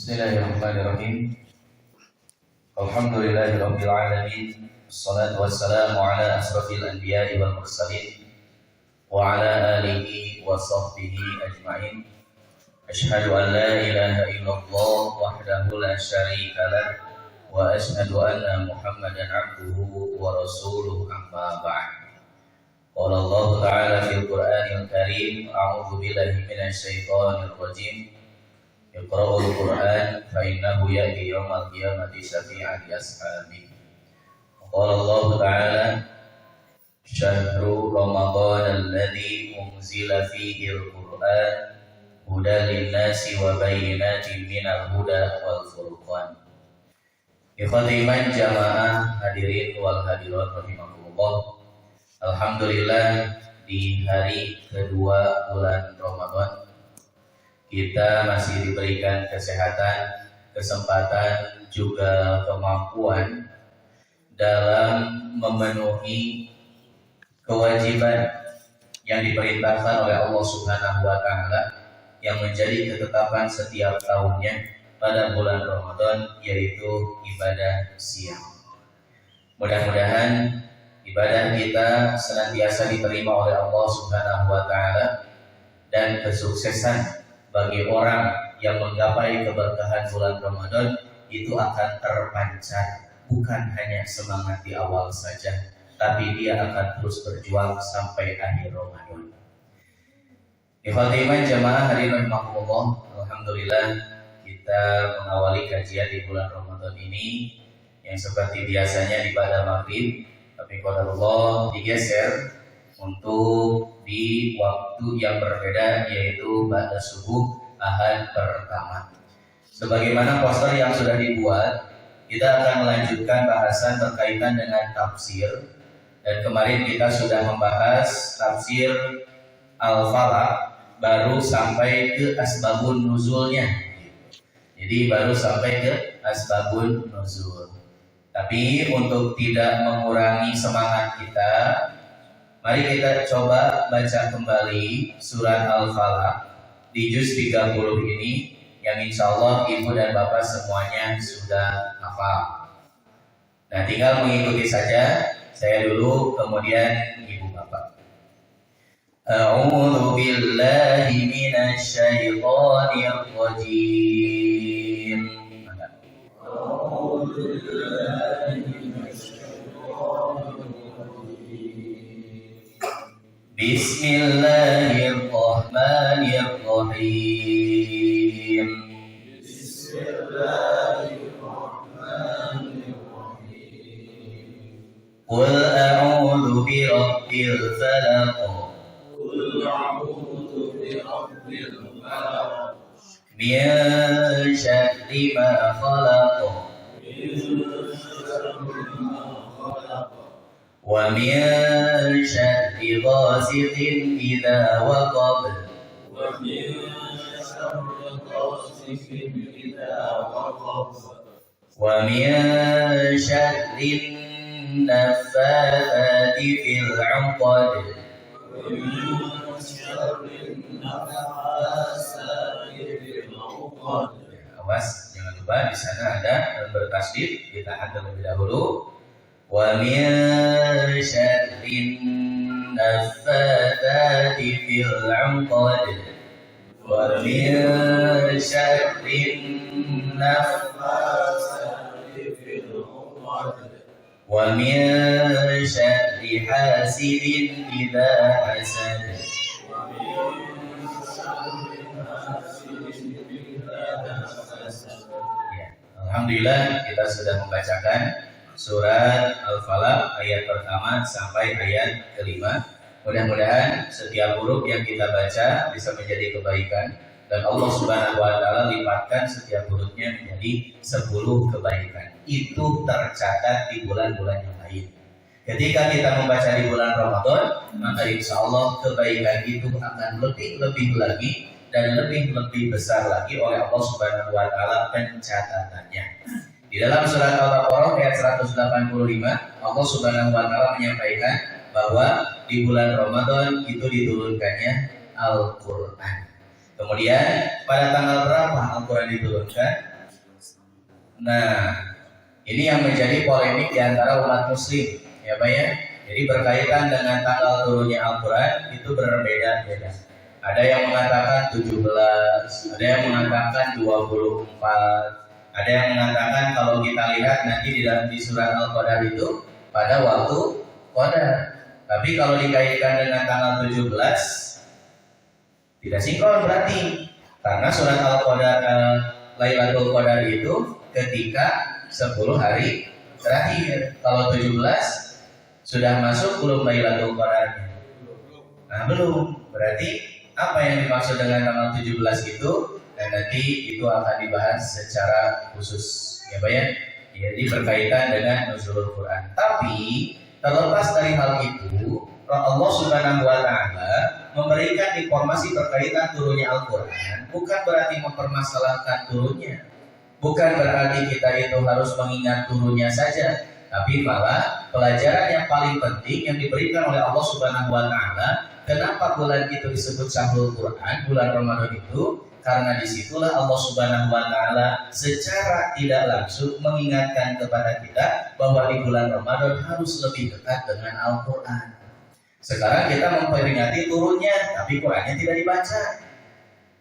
Bismillahirrahmanirrahim. Alhamdulillahirabbil alamin. Wassalatu wassalamu ala asrofil anbiya'i wal mursalin wa ala alihi wa sahbihi ajma'in. Asyhadu an la ilaha illallah wahdahu la syarika lah wa asyhadu anna Muhammadan abduhu wa rasuluhu amma ba'd. Qala Allah ta'ala fil Qur'anil Karim, a'udzu billahi minasy syaithanir rajim. Iqra'ul Qur'an fa innahu ya'ti yaumal qiyamati syafi'an li ashabihi. Qala Allah ta'ala syahru ramadhan alladzi unzila fihi al-Qur'an hudan lin-nasi wa bayyinatin minal huda wal furqan. Ikhwatiman jamaah hadirin wal hadirat rahimakumullah. Alhamdulillah di hari kedua bulan Ramadan kita masih diberikan kesehatan, kesempatan, juga kemampuan dalam memenuhi kewajiban yang diperintahkan oleh Allah Subhanahu wa Ta'ala yang menjadi ketetapan setiap tahunnya pada bulan Ramadan, yaitu ibadah siang. Mudah-mudahan ibadah kita senantiasa diterima oleh Allah Subhanahu wa Ta'ala dan kesuksesan bagi orang yang menggapai keberkahan bulan Ramadan itu akan terpancar, bukan hanya semangat di awal saja, tapi dia akan terus berjuang sampai akhir Ramadan. Ikhwatiman jamaah hadirin rahimakumullah, alhamdulillah kita mengawali kajian di bulan Ramadan ini yang seperti biasanya di pada maghrib, tapi qadarullah digeser untuk di waktu yang berbeda, yaitu pada subuh Ahad pertama. Sebagaimana poster yang sudah dibuat, kita akan melanjutkan bahasan berkaitan dengan tafsir. Dan kemarin kita sudah membahas tafsir Al-Falaq, baru sampai ke asbabun nuzulnya. Jadi baru sampai ke asbabun nuzul. Tapi untuk tidak mengurangi semangat kita, mari kita coba baca kembali surat Al-Falaq di juz 30 ini, yang insya Allah ibu dan bapak semuanya sudah hafal. Nah, tinggal mengikuti saja, saya dulu kemudian ibu bapak. A'udzu billahi minasy syaithanir rajim. A'udzu billahi minasy syaithanir rajim. Bismillahirrahmanirrahim. Bismillahirrahmanirrahim. Qul a'udzu birabbil falaq. Qul a'udzu birabbil falaq. Min syarri ma khalaq. Wa min syarri ghasiqin idza waqab. Wa min syarri ghasiqin idza waqab. Wa min syarri naffatsati fil 'uqad. Wa min syarri naffatsati fil 'uqad. Awas, jangan lupa di sana ada bertasydid, kita hadam terlebih dahulu. Wa min syarrin naffatsati fil 'uqad. Wa min syarrin naffatsati fil 'uqad. Wa min syarri hasidin idza hasad. Wa min syarri hasidin idza hasad. Ya, alhamdulillah kita sudah membacakan surat Al-Falaq ayat pertama sampai ayat kelima. Mudah-mudahan setiap huruf yang kita baca bisa menjadi kebaikan, dan Allah Subhanahu wa Ta'ala lipatkan setiap hurufnya menjadi 10 kebaikan. Itu tercatat di bulan-bulan yang lain. Ketika kita membaca di bulan Ramadan, maka insya Allah kebaikan itu akan lebih lagi dan lebih besar lagi oleh Allah Subhanahu wa Ta'ala pencatatannya. Di dalam surat Al-Baqarah ayat 185, Allah Subhanahu wa Ta'ala menyampaikan bahwa di bulan Ramadan itu diturunkannya Al-Qur'an. Kemudian pada tanggal berapa Al-Quran diturunkan? Nah, ini yang menjadi polemik di antara umat muslim, ya Pak ya. Jadi berkaitan dengan tanggal turunnya Al-Quran itu berbeda-beda. Ada yang mengatakan 17, ada yang mengatakan 24, ada yang mengatakan kalau kita lihat nanti di surat Al-Qadar itu pada waktu Qadar. Tapi kalau dikaitkan dengan tanggal 17 tidak sinkron berarti. Karena surat Al-Qadar Lailatul Qadar itu ketika 10 hari terakhir. Kalau 17 sudah masuk belum Lailatul Qadarnya? Nah, belum. Berarti apa yang dimaksud dengan tanggal 17 itu? Dan nanti itu akan dibahas secara khusus, ya Pak ya. Jadi berkaitan dengan nuzulul Quran. Tapi terlepas dari hal itu, Allah Subhanahu wa taala memberikan informasi berkaitan turunnya Al-Quran bukan berarti mempermasalahkan turunnya. Bukan berarti kita itu harus mengingat turunnya saja, tapi malah pelajaran yang paling penting yang diberikan oleh Allah Subhanahu wa taala. Kenapa bulan itu disebut Syahrul Quran, bulan Ramadan itu? Karena disitulah Allah Subhanahu wa taala secara tidak langsung mengingatkan kepada kita bahwa di bulan Ramadan harus lebih dekat dengan Al-Quran. Sekarang kita memperingati turunnya, tapi Qurannya tidak dibaca,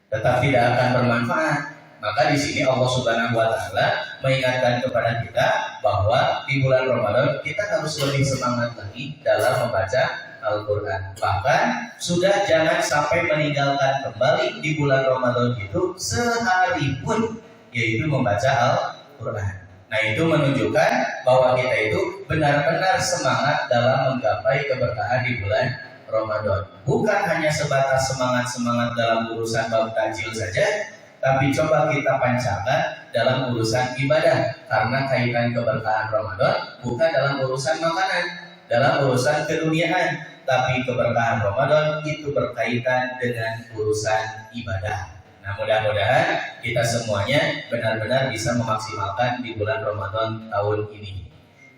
tetap tidak akan bermanfaat. Maka di sini Allah Subhanahu wa taala mengingatkan kepada kita bahwa di bulan Ramadan kita harus lebih semangat lagi dalam membaca Al-Quran. Bahkan sudah jangan sampai meninggalkan kembali di bulan Ramadan itu sehari pun, yaitu membaca Al-Quran. Nah, itu menunjukkan bahwa kita itu benar-benar semangat dalam menggapai keberkahan di bulan Ramadan. Bukan hanya sebatas semangat-semangat dalam urusan bab takjil saja, tapi coba kita pancarkan dalam urusan ibadah. Karena kaitan keberkahan Ramadan bukan dalam urusan makanan, dalam urusan keduniaan, tapi keberkahan Ramadan itu berkaitan dengan urusan ibadah. Nah, mudah-mudahan kita semuanya benar-benar bisa memaksimalkan di bulan Ramadan tahun ini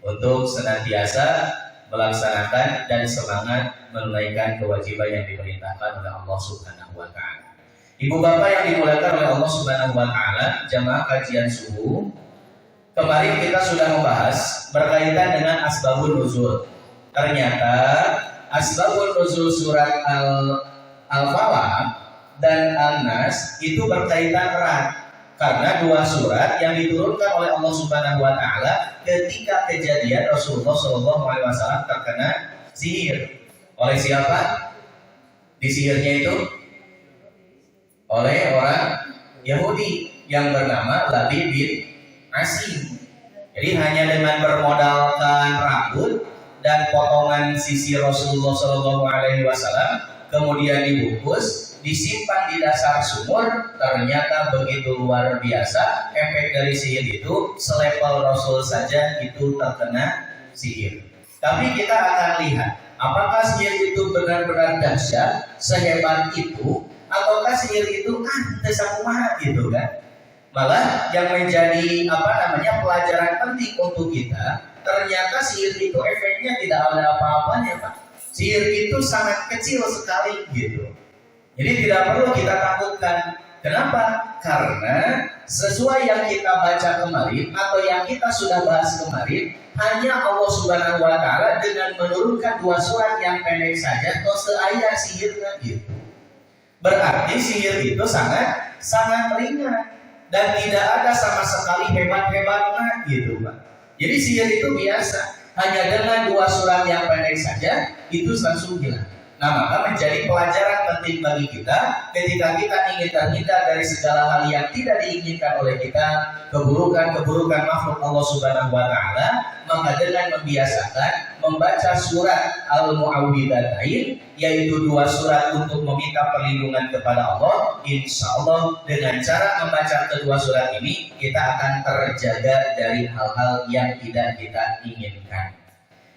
untuk senantiasa melaksanakan dan semangat menunaikan kewajiban yang diperintahkan oleh Allah Subhanahu wa taala. Ibu bapak yang dimuliakan oleh Allah Subhanahu wa taala, jamaah kajian subuh, kemarin kita sudah membahas berkaitan dengan asbabun nuzul. Ternyata asbabun nuzul surat Al-Falaq dan An-Nas itu berkaitan erat karena dua surat yang diturunkan oleh Allah Subhanahu wa taala ketika kejadian Rasulullah SAW terkena sihir. Oleh siapa? Disihirnya itu oleh orang Yahudi yang bernama Labid bin Asim. Jadi hanya dengan bermodalkan rambut dan potongan sisi Rasulullah SAW kemudian dibungkus, disimpan di dasar sumur, ternyata begitu luar biasa efek dari sihir itu. Selevel Rasul saja itu terkena sihir. Tapi kita akan lihat apakah sihir itu benar-benar dahsyat sehebat itu, ataukah sihir itu tesakumaha gitu kan. Malah yang menjadi pelajaran penting untuk kita, ternyata sihir itu efeknya tidak ada apa-apanya, Pak. Sihir itu sangat kecil sekali gitu. Jadi tidak perlu kita takutkan. Kenapa? Karena sesuai yang kita baca kemarin atau yang kita sudah bahas kemarin, hanya Allah Subhanahu wa taala dengan menurunkan dua surat yang pendek saja atau seayat sihirnya gitu. Berarti sihir itu sangat ringan dan tidak ada sama sekali hebat-hebatnya gitu, Pak. Jadi sihir itu biasa, hanya dengan dua surat yang pendek saja itu langsung hilang. Nah, maka menjadi pelajaran penting bagi kita ketika kita ingin terhindar dari segala hal yang tidak diinginkan oleh kita, keburukan-keburukan makhluk Allah Subhanahu wa taala, maka dengan membiasakan membaca surat Al-Mu'awwidhatain, yaitu dua surat untuk meminta perlindungan kepada Allah, insya Allah dengan cara membaca kedua surat ini kita akan terjaga dari hal-hal yang tidak kita inginkan.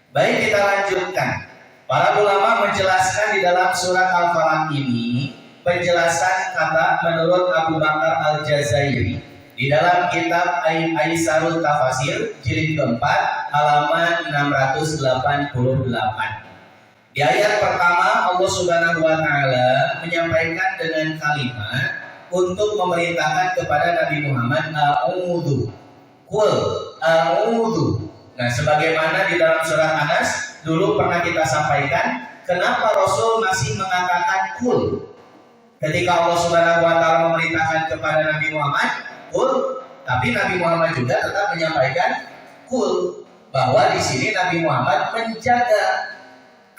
Baik, kita lanjutkan. Para ulama menjelaskan di dalam surat Al-Falaq ini, penjelasan kata menurut Abu Bakar Al-Jazairi di dalam kitab Aisarul Tafasir jilid keempat halaman 688. Di ayat pertama Allah Subhanahu wa taala menyampaikan dengan kalimat untuk memerintahkan kepada Nabi Muhammad, a'udzu, Qul a'udzu. Nah, sebagaimana di dalam surat Anas dulu pernah kita sampaikan, kenapa Rasul masih mengatakan qul ketika Allah Subhanahu wa taala memerintahkan kepada Nabi Muhammad qul, tapi Nabi Muhammad juga tetap menyampaikan qul, bahwa di sini Nabi Muhammad menjaga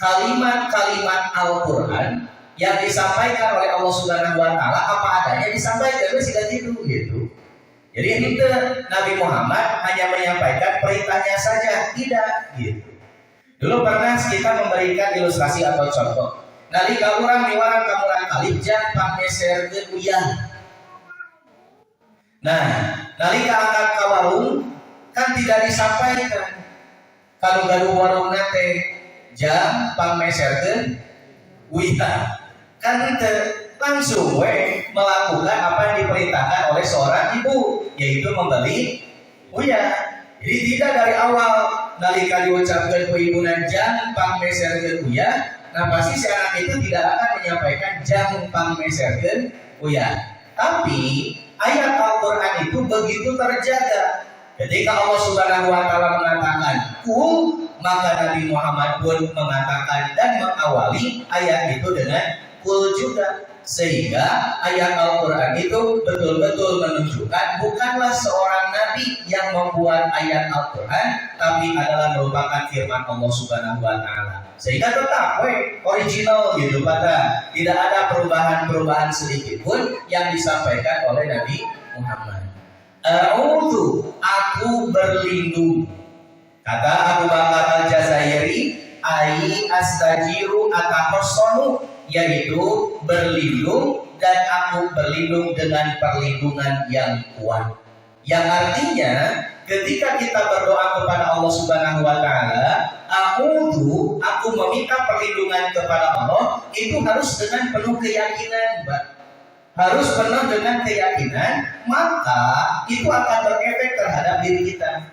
kalimat-kalimat Al-Qur'an yang disampaikan oleh Allah Subhanahu wa taala apa adanya disampaikan gitu. Jadi itu Nabi Muhammad hanya menyampaikan perintahnya saja, tidak gitu. Dulu pernah kita memberikan ilustrasi atau contoh. Nalika urang miwarang kamulang kalih jangan meserkeun uyah. Nah, nalika angkat ka warung kan tidak disampaikan. Kalau gaduh warung nate jam pangmeserkeun uyah. Kan itu langsung melakukan apa yang diperintahkan oleh seorang ibu, yaitu membeli uyah. Jadi tidak dari awal nalika diucapkan ku ibunan jang pangmeserkeun uyah, nah pasti si anak itu tidak akan menyampaikan jang pangmeserkeun uyah. Tapi ayat Al-Qur'an itu begitu terjaga. Ketika Allah Subhanahu wa taala mengatakan qul, maka Nabi Muhammad pun mengatakan dan mengawali ayat itu dengan qul juga. Sehingga ayat Al-Quran itu betul-betul menunjukkan bukanlah seorang nabi yang membuat ayat Al-Quran, tapi adalah merupakan firman Allah Subhanahu wa taala. Sehingga tetap original gitu, pada tidak ada perubahan-perubahan sedikit pun yang disampaikan oleh Nabi Muhammad. A'udzu, aku berlindung. Kata Abu Bakar Al-Jazairi, ai astajiru atahossonu, yaitu berlindung, dan aku berlindung dengan perlindungan yang kuat. Yang artinya ketika kita berdoa kepada Allah Subhanahu wa taala, a'udzu, aku meminta perlindungan kepada Allah, itu harus dengan penuh keyakinan, Mbak. Harus penuh dengan keyakinan, maka itu akan berefek terhadap diri kita.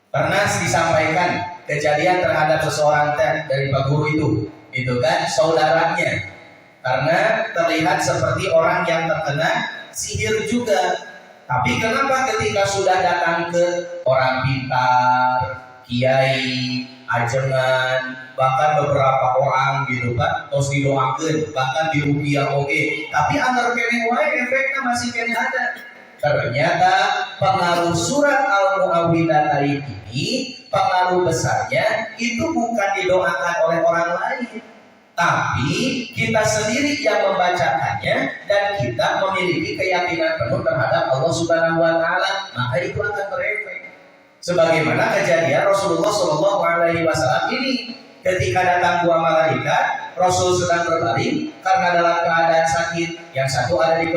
Pernah disampaikan kejadian terhadap seseorang dari Pak Guru itu kan saudaranya, karena terlihat seperti orang yang terkena sihir juga. Tapi kenapa ketika sudah datang ke orang pintar, kiai, ajengan, bahkan beberapa orang gitu kan, terus didoakan, bahkan dirupiah tapi anggar kene wae efeknya masih kene ada. Ternyata pengaruh surat Al-Mu'awwidhatain ini, pengaruh besarnya itu bukan didoakan oleh orang lain, tapi kita sendiri yang membacakannya dan kita memiliki keyakinan penuh terhadap Allah Subhanahu wa taala, maka itu akan berefek. Sebagaimana kejadian Rasulullah SAW ini, ketika datang dua malaikat, Rasul sedang berbaring karena dalam keadaan sakit. Yang satu ada di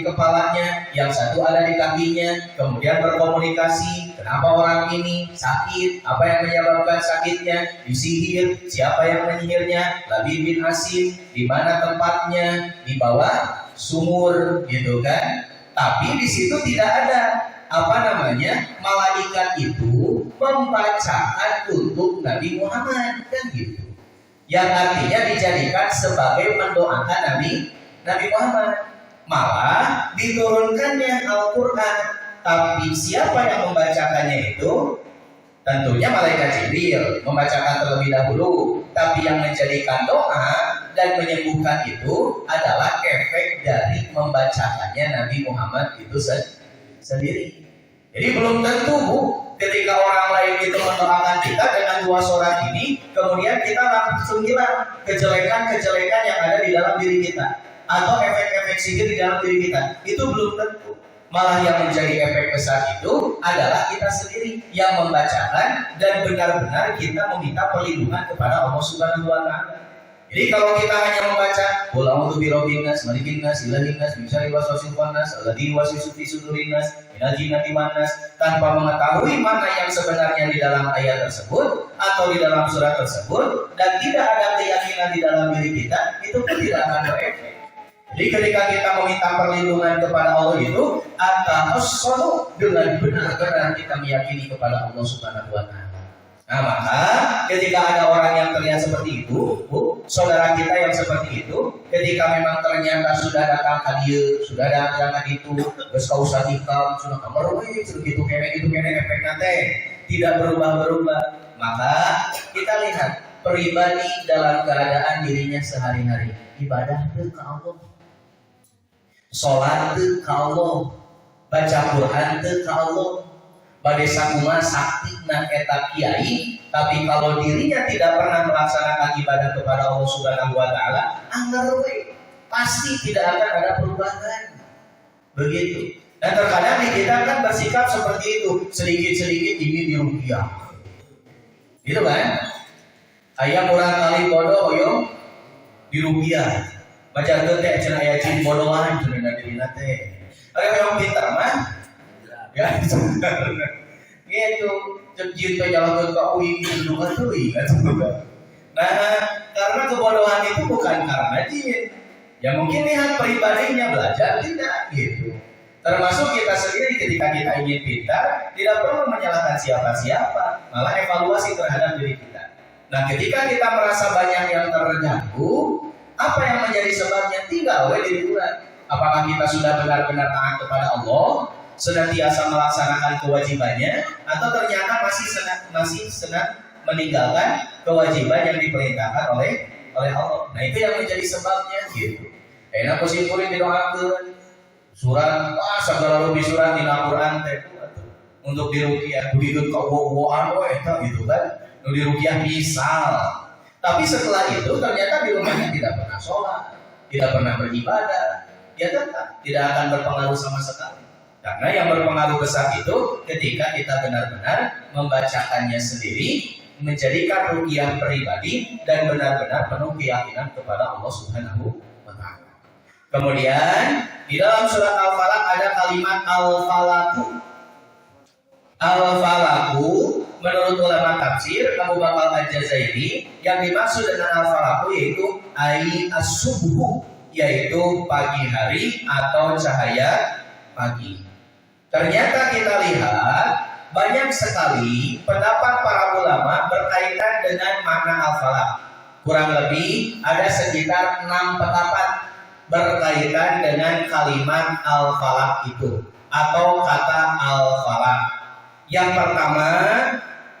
kepalanya, yang satu ada di kakinya. Kemudian berkomunikasi, kenapa orang ini sakit, apa yang menyebabkan sakitnya, disihir, siapa yang menyihirnya, Labid bin Asim, di mana tempatnya, di bawah sumur, gitu kan. Tapi di situ tidak ada malaikat itu membacakan untuk Nabi Muhammad, kan gitu. Yang artinya dijadikan sebagai mendoakan Nabi Muhammad. Malah diturunkannya Al-Quran, tapi siapa yang membacakannya itu? Tentunya malaikat Jibril membacakan terlebih dahulu. Tapi yang menjadikan doa dan menyembuhkan itu adalah efek dari membacakannya Nabi Muhammad itu sendiri. Jadi belum tentu, Bu, ketika orang lain itu mendoakan kita dengan dua surat ini, kemudian kita langsung hilang kejelekan-kejelekan yang ada di dalam diri kita, atau efek-efek sihir di dalam diri kita. Itu belum tentu. Malah yang menjadi efek besar itu adalah kita sendiri yang membacakan dan benar-benar kita meminta perlindungan kepada Allah Subhanahu wa taala. Jadi kalau kita hanya membaca qul a'udzu birabbin nas, malikin nas, ilahin nas, min syarri waswasil khannas, alladzi yuwaswisu fi sudurin nas, minal jinnati wan nas, tanpa mengetahui mana yang sebenarnya di dalam ayat tersebut atau di dalam surat tersebut, dan tidak ada keyakinan di dalam diri kita, itu pun tidak akan berefek. Jadi ketika kita meminta perlindungan kepada Allah itu atas dengan benar-benar kita meyakini kepada Allah Subhanahu wa taala. Nah, maka ketika ada orang yang terlihat seperti itu, Bu, saudara kita yang seperti itu, ketika memang ternyata sudah datang hadir, sudah datang itu, terus kau usah hikam, sudah kamar gitu kene efek nanti tidak berubah, maka kita lihat pribadi dalam keadaan dirinya sehari-hari ibadah ke Allah, sholat ke Allah, baca Quran ke Allah, bade sakuma sakti nan eta kiai, tapi kalau dirinya tidak pernah melaksanakan ibadah kepada Allah Subhanahu wa taala, pasti tidak akan ada perubahan. Begitu. Dan terkadang kita kan bersikap seperti itu, sedikit-sedikit ingin dirupiah. Gitu kan? Ayam orang kali bodoh oyong dirupiah. Baca teu teh cenah aya cing bodohan cenah dirina teh. Ari oyong pintar mah ya gitu jin teh jalankeun ka uing duduk atuh kan. Nah, karena kebodohan itu bukan karena jin. Ya mungkin lihat pribadinya belajar tidak gitu. Termasuk kita sendiri ketika kita ingin pintar tidak perlu menyalahkan siapa-siapa, malah evaluasi terhadap diri kita. Nah, ketika kita merasa banyak yang terganggu, apa yang menjadi sebabnya? Tinggal dilihat. Apakah kita sudah benar-benar taat kepada Allah, senantiasa melaksanakan kewajibannya, atau ternyata masih senang meninggalkan kewajiban yang diperintahkan oleh Allah. Nah, itu yang menjadi sebabnya gitu. Enak kusimpurin didoakeun surat segala lebih surat di Al-Qur'an teh untuk diruqyah begitu ka wowoan eta gitu kan. Nu diruqyah misal. Tapi setelah itu ternyata di rumahnya tidak pernah sholat, tidak pernah beribadah, ya tetap tidak akan berpengaruh sama sekali. Karena yang berpengaruh besar itu ketika kita benar-benar membacakannya sendiri, menjadikan ruqyah pribadi dan benar-benar penuh keyakinan kepada Allah Subhanahu wa taala. Kemudian di dalam surat Al-Falaq ada kalimat al-falaku. Al-falaku menurut ulama tafsir Abu Bakar Al-Jazairi, yang dimaksud dengan al-falaku yaitu as-subhu, yaitu pagi hari atau cahaya pagi. Ternyata kita lihat banyak sekali pendapat para ulama berkaitan dengan makna al-falaq. Kurang lebih ada sekitar 6 pendapat berkaitan dengan kalimat al-falaq itu atau kata al-falaq. Yang pertama,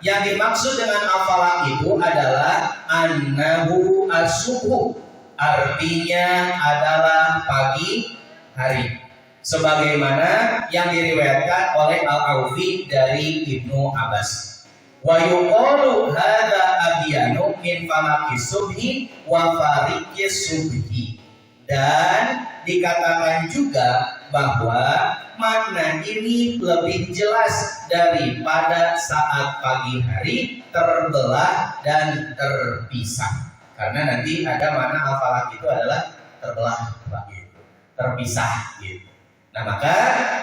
yang dimaksud dengan al-falaq itu adalah annahu as-subhu, artinya adalah pagi hari. Sebagaimana yang diriwayatkan oleh Al-Aufi dari Ibnu Abbas. Wa yuqalu hadza abyanu min falaqis subhi wa fariqis subhi. Dan dikatakan juga bahwa makna ini lebih jelas daripada saat pagi hari terbelah dan terpisah. Karena nanti ada makna al-falaq itu adalah terbelah, gitu, terpisah gitu. Nah, maka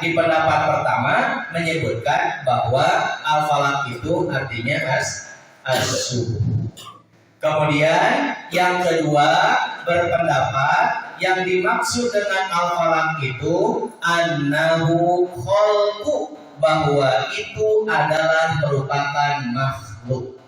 di pendapat pertama menyebutkan bahwa al-falaq itu artinya as-subuh. Kemudian yang kedua berpendapat yang dimaksud dengan al-falaq itu annahu khalqu, bahwa itu adalah merupakan makhluk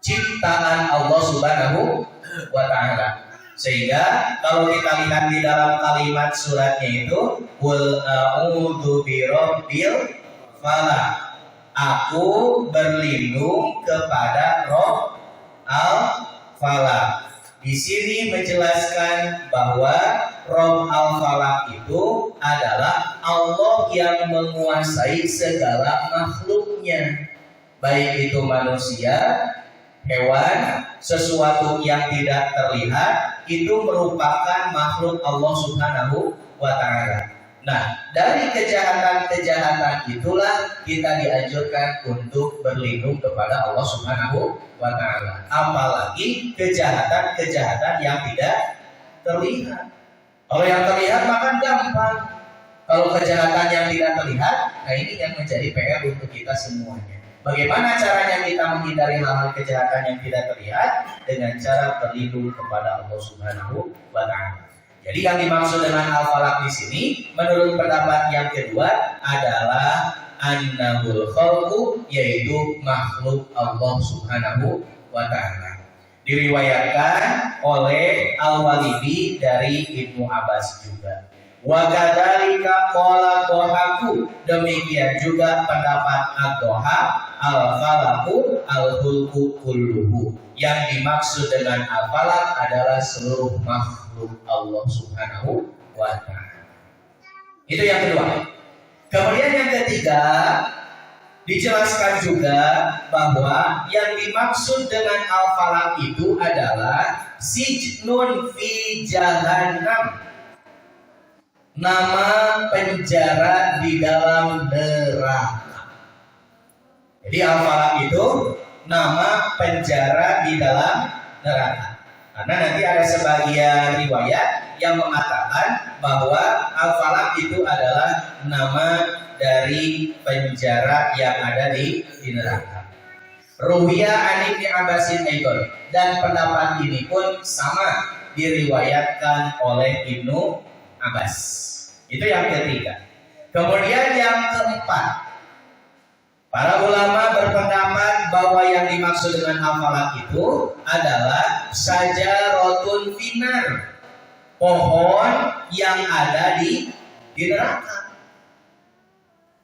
ciptaan Allah Subhanahu wa taala. Sehingga kalau kita lihat di dalam kalimat suratnya itu qul a'udzu birabbil falaq, aku berlindung kepada Rabb al-falaq. Di sini menjelaskan bahwa Rabb al-falaq itu adalah Allah yang menguasai segala makhluknya, baik itu manusia, hewan, sesuatu yang tidak terlihat, itu merupakan makhluk Allah Subhanahu wa taala. Nah, dari kejahatan-kejahatan itulah kita dianjurkan untuk berlindung kepada Allah Subhanahu wa taala. Apalagi kejahatan-kejahatan yang tidak terlihat. Kalau yang terlihat maka gampang. Kalau kejahatan yang tidak terlihat, nah ini yang menjadi PR untuk kita semuanya. Bagaimana caranya kita menghindari hal-hal kejahatan yang tidak terlihat? Dengan cara berlindung kepada Allah Subhanahu wa taala. Jadi yang dimaksud dengan al-falaq di sini menurut pendapat yang kedua adalah annahul khalqu, yaitu makhluk Allah Subhanahu wa taala. Diriwayatkan oleh Al-Walidi dari Ibnu Abbas juga. Wa kadzalika qala Dhahaku, demikian juga pendapat Ad-Dhahak, al-falaqu al-khulqu kulluhu. Yang dimaksud dengan al-falaq adalah seluruh makhluk Allah Subhanahu wa taala. Itu yang kedua. Kemudian yang ketiga, dijelaskan juga bahwa yang dimaksud dengan al-falaq itu adalah sijnun fi jahannam, nama penjara di dalam neraka. Jadi al-falaq itu nama penjara di dalam neraka. Karena nanti ada sebagian riwayat yang mengatakan bahwa al-falaq itu adalah nama dari penjara yang ada di neraka. Ruwiya an Ibnu Abbasin Aidon, dan pendapat ini pun sama diriwayatkan oleh Ibnu Abbas. Itu yang ketiga. Kemudian yang keempat, para ulama berpendapat bahwa yang dimaksud dengan al-falaq itu adalah syajaratun finar, pohon yang ada di neraka.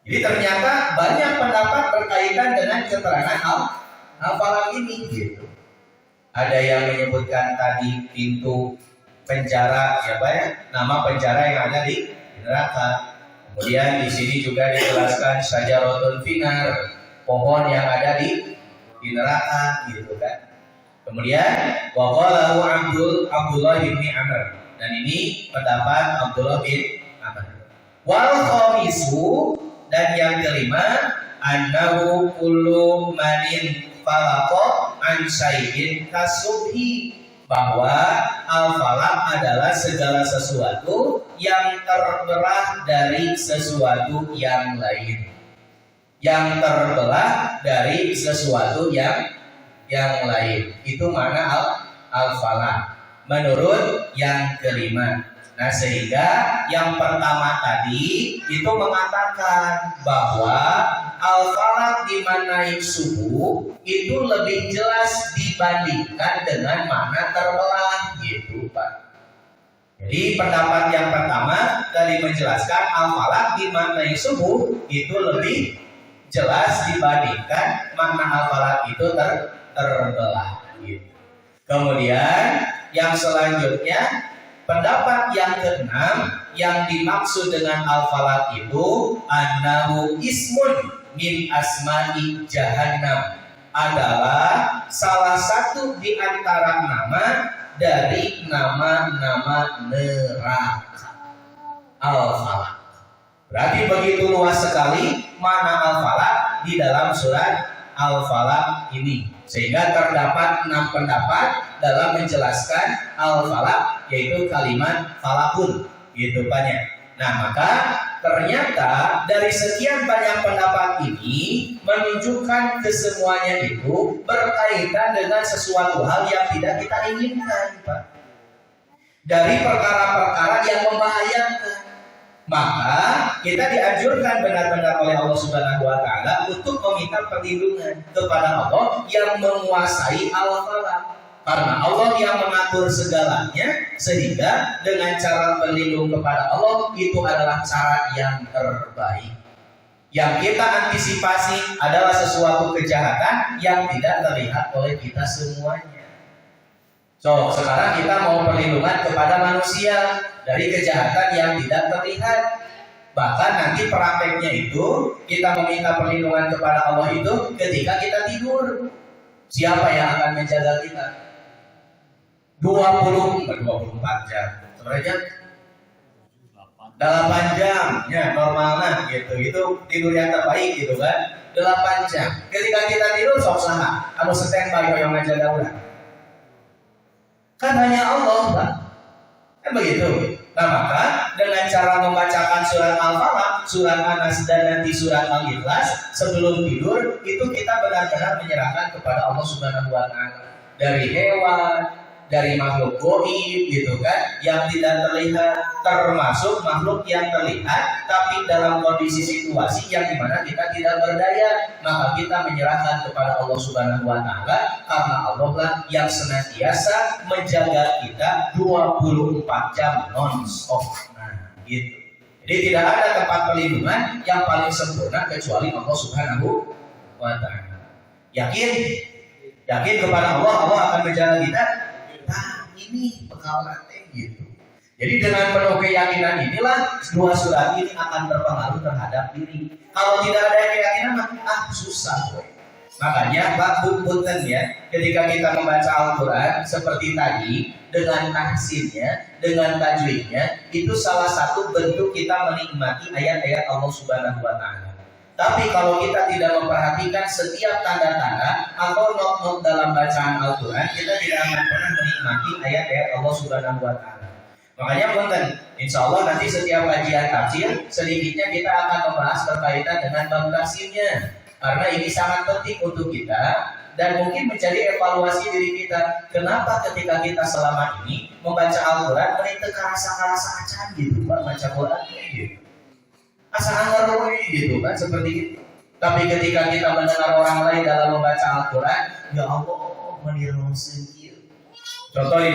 Jadi ternyata banyak pendapat berkaitan dengan keterangan al-falaq ini gitu. Ada yang menyebutkan tadi pintu penjara, ya Pak ya, nama penjara yang ada di neraka. Kemudian di sini juga dijelaskan syajaratun finar, pohon yang ada di neraka gitu kan. Kemudian waqalahu Abdullah bin Amr, dan ini pendapat Abdullah bin Amr. Wal khamisu, dan yang kelima, annahu kullu manin falaqa an syai'in kasubhi, bahwa al-falaq adalah segala sesuatu yang terbelah dari sesuatu yang lain. Yang terbelah dari sesuatu yang lain. Itu mana al-falaq menurut yang kelima. Nah, sehingga yang pertama tadi itu mengatakan bahwa al-falaq dimaknai subuh itu lebih jelas dibandingkan dengan makna terbelah gitu Pak. Jadi pendapat yang pertama dari menjelaskan al-falaq dimaknai subuh itu lebih jelas dibandingkan makna al-falaq itu terbelah gitu. Kemudian yang selanjutnya, pendapat yang keenam, yang dimaksud dengan al-falaq itu annahu ismun min asma'i jahannam, adalah salah satu di antara nama dari nama-nama neraka. Al-falaq. Berarti begitu luas sekali mana al-falaq di dalam surat al-falaq ini. Sehingga terdapat 6 pendapat dalam menjelaskan al-falaq, yaitu kalimat falakun gitu banyak. Nah, maka ternyata dari sekian banyak pendapat ini menunjukkan kesemuanya itu berkaitan dengan sesuatu hal yang tidak kita inginkan, Pak. Dari perkara-perkara yang membahayakan. Maka kita dianjurkan benar-benar oleh Allah Subhanahu wa taala untuk meminta perlindungan kepada Allah yang menguasai al-falaq. Karena Allah yang mengatur segalanya, sehingga dengan cara berlindung kepada Allah itu adalah cara yang terbaik. Yang kita antisipasi adalah sesuatu kejahatan yang tidak terlihat oleh kita semuanya. So, sekarang kita mau perlindungan kepada manusia dari kejahatan yang tidak terlihat. Bahkan nanti prakteknya itu kita meminta perlindungan kepada Allah itu ketika kita tidur. Siapa yang akan menjaga kita? 24 jam. Sebenarnya 8 jam, ya normalnya gitu. Itu tidur yang terbaik gitu kan. 8 jam. Ketika kita tidur sok saha, anu standby yang ngajaga urang. Kan hanya Allah, Pak. Kan begitu. Nah, maka dengan cara membacakan surat Al-Falaq, surat An-Nas, dan nanti surat Al-Ikhlas sebelum tidur, itu kita benar-benar menyerahkan kepada Allah Subhanahu wa taala. Dari hewan, dari makhluk gaib gitu kan, yang tidak terlihat, termasuk makhluk yang terlihat tapi dalam kondisi situasi yang dimana kita tidak berdaya, maka kita menyerahkan kepada Allah Subhanahu wa taala, karena Allah lah yang senantiasa menjaga kita 24 jam non-stop. Nah, gitu. Jadi tidak ada tempat perlindungan yang paling sempurna kecuali Allah Subhanahu wa taala. Yakin kepada Allah, Allah akan menjaga kita. Nah, ini bekal nanti gitu. Jadi dengan penuh keyakinan inilah dua surat ini akan berpengaruh terhadap diri. Kalau tidak ada keyakinan, susah boy. Makanya Pak Punten ya, ketika kita membaca Al-Quran seperti tadi, dengan tahsinnya, dengan tajwidnya, itu salah satu bentuk kita menikmati ayat-ayat Allah Subhanahu wa taala. Tapi kalau kita tidak memperhatikan setiap tanda-tanda atau not-not dalam bacaan Al-Quran, kita tidak akan pernah menikmati ayat-ayat Allah Subhanahu wa taala. Makanya punten, insya Allah nanti setiap kajian tafsir sedikitnya kita akan membahas berkaitan dengan bab tafsirnya, karena ini sangat penting untuk kita dan mungkin menjadi evaluasi diri kita. Kenapa ketika kita selama ini membaca Al-Quran menit kerasa acan gitu, Pak, baca Quran gitu. Asa angaroi gitu kan, seperti itu. Tapi ketika kita mendengar orang lain dalam membaca Al-Quran, ya Allah menirau sengir. Contoh di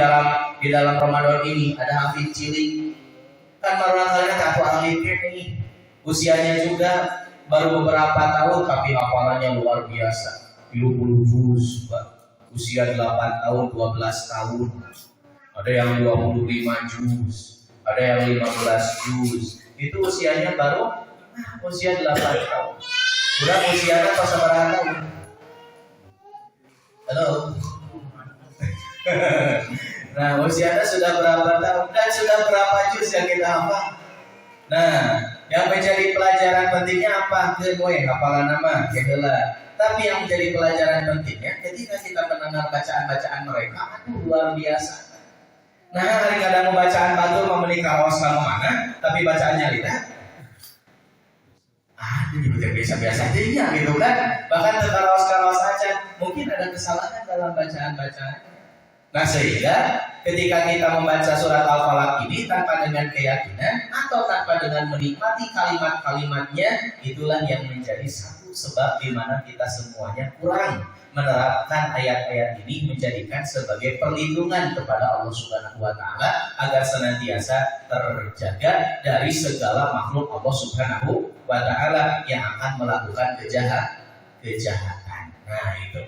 dalam Ramadan ini ada Hafid Cilik, kan barangkali aku ahli nih, usianya juga baru beberapa tahun tapi hafalannya luar biasa, 30 juz, usia 8 tahun, 12 tahun, ada yang 25 juz, ada yang 15 juz. Itu usianya baru usia 8 tahun. Udah usianya pas berapa tahun? Halo. Nah, usianya sudah berapa tahun dan sudah berapa juz yang kita hafal? Nah, yang menjadi pelajaran pentingnya apa? Hafalan nama, keheula. Tapi yang menjadi pelajaran pentingnya ketika kita mendengar bacaan-bacaan mereka, luar biasa. Nah, hari kadang bacaan batul memenikah kaos kamu mana, tapi bacaannya lidah. Ini baca biasa-biasa aja gitu kan. Bahkan terkaros-karos aja. Mungkin ada kesalahan dalam bacaan-bacaan. Nah, sehingga ketika kita membaca surat Al-Falaq ini tanpa dengan keyakinan atau tanpa dengan menikmati kalimat-kalimatnya, itulah yang menjadi satu sebab di mana kita semuanya kurang menerapkan ayat-ayat ini, menjadikan sebagai perlindungan kepada Allah Subhanahu wa taala agar senantiasa terjaga dari segala makhluk Allah Subhanahu wa taala yang akan melakukan kejahatan. Nah, itu.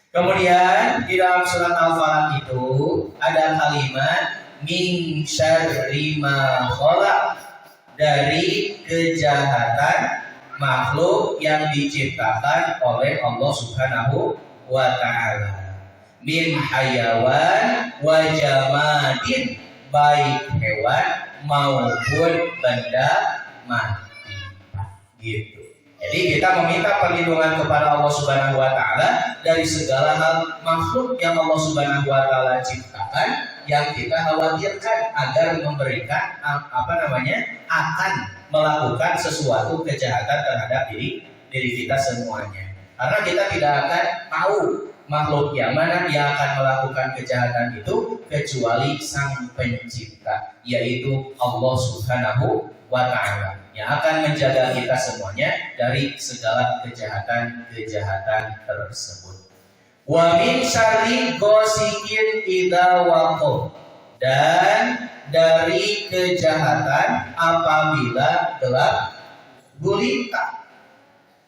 Kemudian di dalam surat Al-Falaq itu ada kalimat min syarri ma khalaq, dari kejahatan makhluk yang diciptakan oleh Allah Subhanahu wa ta'ala. Min hayawan wa jamadin, baik hewan maupun benda mati. Gitu. Jadi kita meminta perlindungan kepada Allah Subhanahu wa ta'ala dari segala hal makhluk yang Allah Subhanahu wa ta'ala ciptakan, yang kita khawatirkan agar memberikan akan melakukan sesuatu kejahatan terhadap diri kita semuanya. Karena kita tidak akan tahu makhluk yang mana yang akan melakukan kejahatan itu kecuali Sang Pencipta, yaitu Allah Subhanahu wa ta'ala, yang akan menjaga kita semuanya dari segala kejahatan tersebut. Wa min syarri ghasiqin idza waqab, dan dari kejahatan apabila gelap gulita.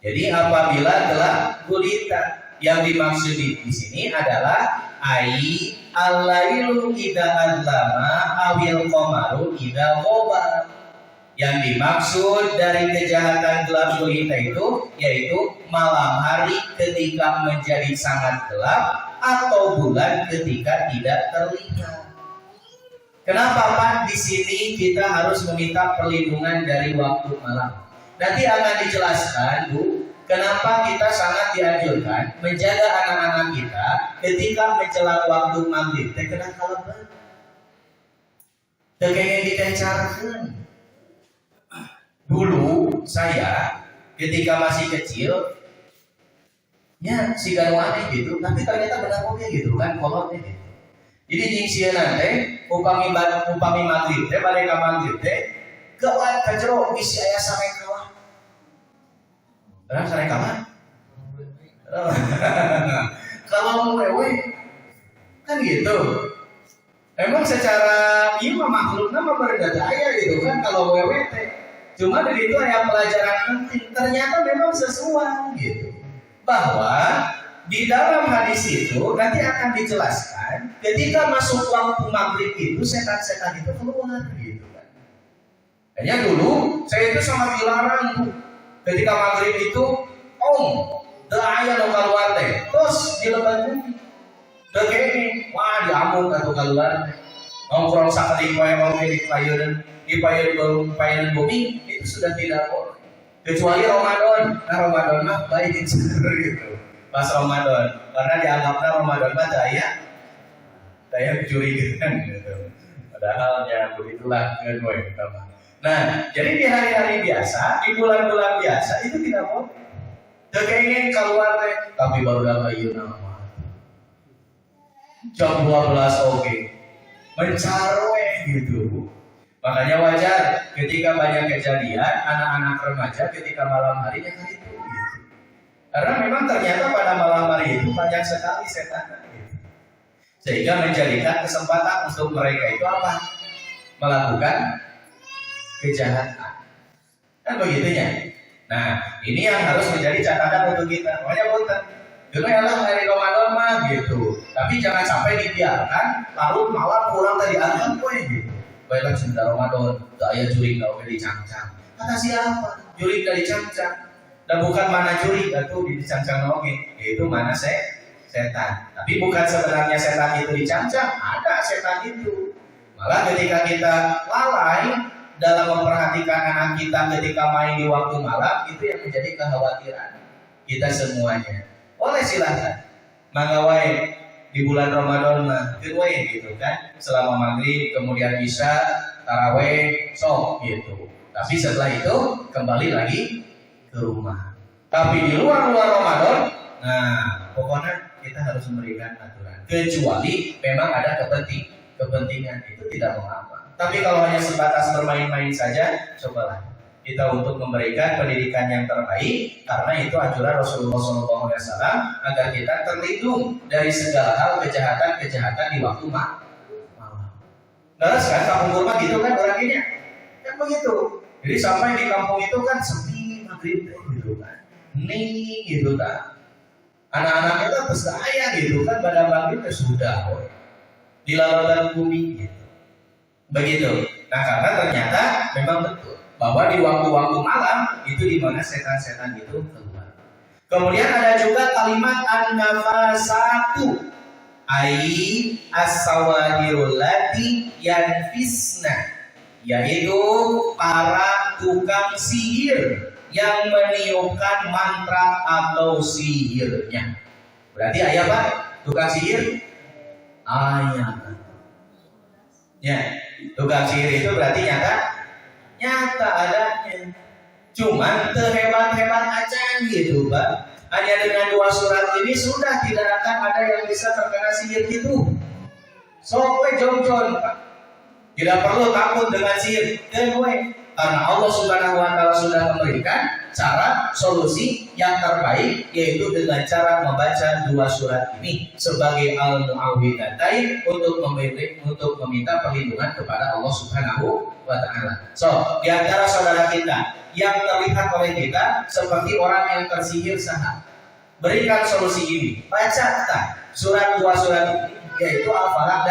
Jadi apabila gelap gulita, yang dimaksud di sini adalah al-lailu idza adzlama awil qamaru idza ghaba. Yang dimaksud dari kejahatan gelap gulita itu yaitu malam hari ketika menjadi sangat gelap atau bulan ketika tidak terlihat. Kenapa Pak? Di sini kita harus meminta perlindungan dari waktu malam. Nanti akan dijelaskan, Bu, kenapa kita sangat dianjurkan menjaga anak-anak kita ketika menjelang waktu maghrib. Kena kalaban, pengen ditencarkan. Dulu saya ketika masih kecil, ya si aneh gitu, tapi ternyata benar oke gitu kan, kolotnya gitu. Jadi nyingsian teh upami maghrib teh bade ka maghrib teh gawat ka jero isi aya sampai kawah. Terus sampai kawah. Kalau wewe kan gitu. Emang secara ieu makhlukna mah berdaya gitu kan kalau wewe teh. Cuma dari itu ada pelajaran penting. Ternyata memang sesuai gitu. Bahwa di dalam hadis itu nanti akan dijelaskan ketika masuk waktu maghrib itu setan-setan itu keluar gitu kan. Hanya dulu saya itu sangat dilarang tuh. Ketika maghrib itu aya nu keluar teh. Terus di lebat bumi. Dekene wah diamuk atuh keluar. Nongkrong sakali poe di payeun bumi itu sudah tidak boleh. Kecuali Ramadan. Nah Ramadan mah baik gitu. Pas Ramadan, karena dianggapnya Ramadan mah daya kecurigaan gitu. Padahal ya begitulah gue. Nah, jadi di hari-hari biasa, di bulan-bulan biasa itu tidak boleh. Kepengen keluar teh, tapi baru dapat ieu nama. Jam 12 oke. Mencaroe gitu. Makanya wajar ketika banyak kejadian anak-anak remaja ketika malam harinya kan itu. Karena memang ternyata pada malam hari itu banyak sekali setan gitu. Sehingga menjadikan kesempatan untuk mereka itu apa? Melakukan kejahatan. Kan begitunya. Nah, ini yang harus menjadi catatan untuk kita. Makanya punten. Dulu yalah hari Ramadan mah gitu. Tapi jangan sampai dibiarkan larut malam kurang tadi azan poe gitu. Baiklah cinta Ramadan, aya jurig ka oge dicangcang. Kata siapa? Jurig ka dicangcang. Dan bukan mana curi, itu dicangcang oke, yaitu mana setan. Tapi bukan sebenarnya setan itu dicangcang, ada setan itu. Malah ketika kita lalai dalam memperhatikan anak kita ketika main di waktu malam, itu yang menjadi kekhawatiran kita semuanya. Boleh silahkan mangawai di bulan Ramadan mah kirwain gitu kan, selama maghrib kemudian isya taraweh sok gitu. Tapi setelah itu kembali lagi ke rumah. Tapi di luar Ramadan, nah pokoknya kita harus memberikan aturan. Kecuali memang ada kepentingan itu tidak mengapa. Tapi kalau hanya sebatas bermain-main saja, cobalah kita untuk memberikan pendidikan yang terbaik, karena itu anjuran Rasulullah SAW agar kita terlindung dari segala hal kejahatan di waktu malam. Terus kan kampung rumah gitu kan orangnya, kan begitu. Jadi sampai di kampung itu kan sepi maghrib gitu kan, nih gitu kan. Anak-anaknya tuh percaya gitu kan pada maghrib sudah di lautan bumi gitu. Begitu. Nah karena ternyata memang betul bahwa di waktu-waktu malam itu di mana setan-setan itu keluar. Kemudian ada juga kalimat an-nafasatu ai as-sawahirul lati yanfisna, yaitu para tukang sihir yang meniupkan mantra atau sihirnya. Berarti ayat apa? Tukang sihir? Ayat. Ya, tukang sihir itu berarti nyata adanya. Cuman terhebat-hebat acan gitu Pak. Hanya dengan 2 surat ini sudah tidak akan ada yang bisa terkena sihir itu. Sope jongjon Pak. Tidak perlu takut dengan sihir. Karena Allah Subhanahu wa Ta'ala sudah memberikan cara solusi yang terbaik, yaitu dengan cara membaca 2 surat ini sebagai al-mu'awwidhatain untuk meminta perlindungan kepada Allah Subhanahu wa Ta'ala. So, di antara saudara kita yang terlihat oleh kita seperti orang yang tersihir sahab, berikan solusi ini. Baca surat 2 surat ini, yaitu Al-Falaq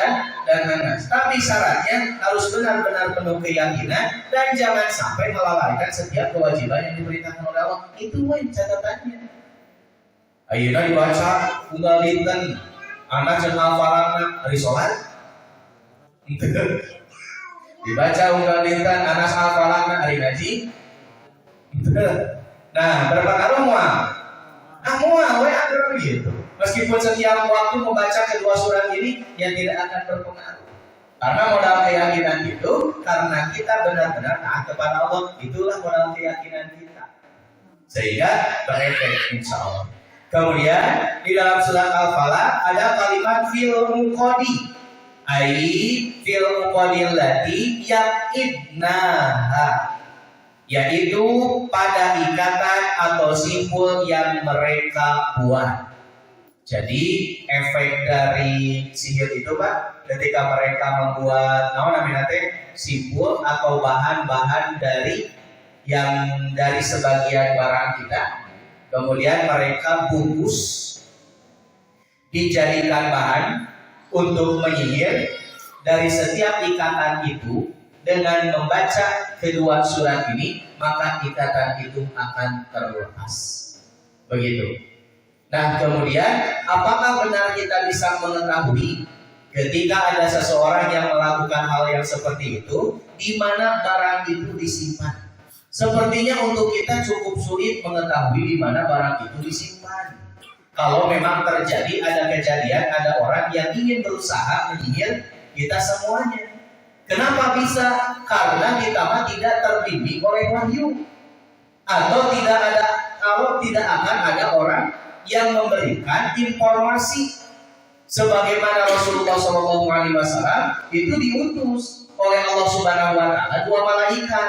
dan An-Nas. Tapi syaratnya harus benar-benar penuh keyakinan dan jangan sampai melalaikan setiap kewajiban yang diberitakan oleh Allah. Itu catatannya. Ayeuna dibaca unggal dinten anak jeung Al-Falaq hari salat. Dibaca unggal dinten anak Al-Falaq hari ngaji. Nah, berpengaruh mual. Mual we agar begitu. Meskipun setiap waktu membaca kedua surat ini yang tidak akan berpengaruh. Karena modal keyakinan itu, karena kita benar-benar taat kepada Allah, itulah modal keyakinan kita. Sehingga berefek insya Allah. Kemudian di dalam surat Al-Falaq ada kalimat fil muqadi. ai fil muqadillati yaqidnaha, yaitu pada ikatan atau simpul yang mereka buat. Jadi efek dari sihir itu Pak, ketika mereka membuat simpul atau bahan-bahan dari sebagian barang kita, kemudian mereka bungkus dijadikan bahan untuk menyihir. Dari setiap ikatan itu, dengan membaca kedua surat ini, maka ikatan itu akan terlepas. Begitu. Nah, kemudian apakah benar kita bisa mengetahui ketika ada seseorang yang melakukan hal yang seperti itu, di mana barang itu disimpan? Sepertinya untuk kita cukup sulit mengetahui di mana barang itu disimpan. Kalau memang terjadi ada kejadian, ada orang yang ingin berusaha menyihir kita semuanya. Kenapa bisa? Karena kita tidak terbimbing oleh wahyu. Atau tidak akan ada orang yang memberikan informasi. Sebagaimana Rasulullah SAW itu diutus oleh Allah Subhanahu Wa Taala 2 malaikat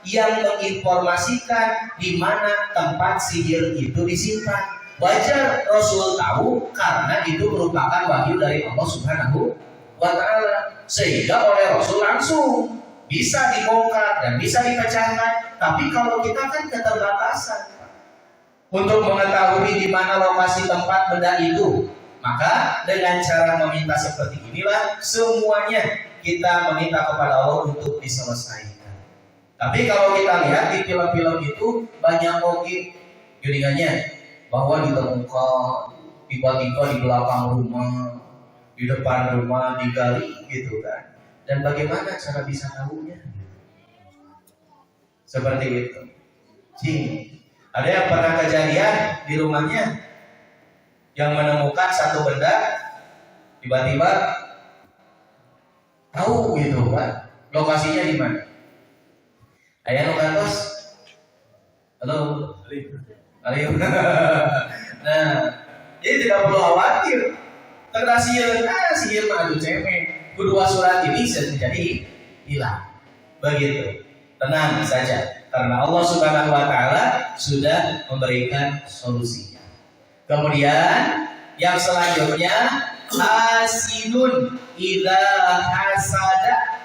yang menginformasikan di mana tempat sihir itu disimpan. Wajar Rasul tahu karena itu merupakan wahyu dari Allah Subhanahu Wa Taala, sehingga oleh Rasul langsung bisa dibongkar dan bisa dipecahkan. Tapi kalau kita kan keterbatasan untuk mengetahui di mana lokasi tempat benda itu, maka dengan cara meminta seperti inilah semuanya kita meminta kepada Allah untuk diselesaikan. Tapi kalau kita lihat di film-film itu banyak jaringannya bahwa ditemukan tiba-tiba di belakang rumah, di depan rumah digali gitu kan. Dan bagaimana cara bisa tahunya? Seperti itu. Ada yang pernah kejadian di rumahnya yang menemukan satu benda, tiba-tiba tahu gitu kan lokasinya di mana. Ayah Nukantos, halo. Nah, jadi tidak perlu khawatir. Karena sihir mah aduh cemen. Kedua surat ini jadi hilang. Begitu. Tenang saja. Karena Allah Subhanahu Wa Taala sudah memberikan solusinya. Kemudian yang selanjutnya, hasidun idza hasada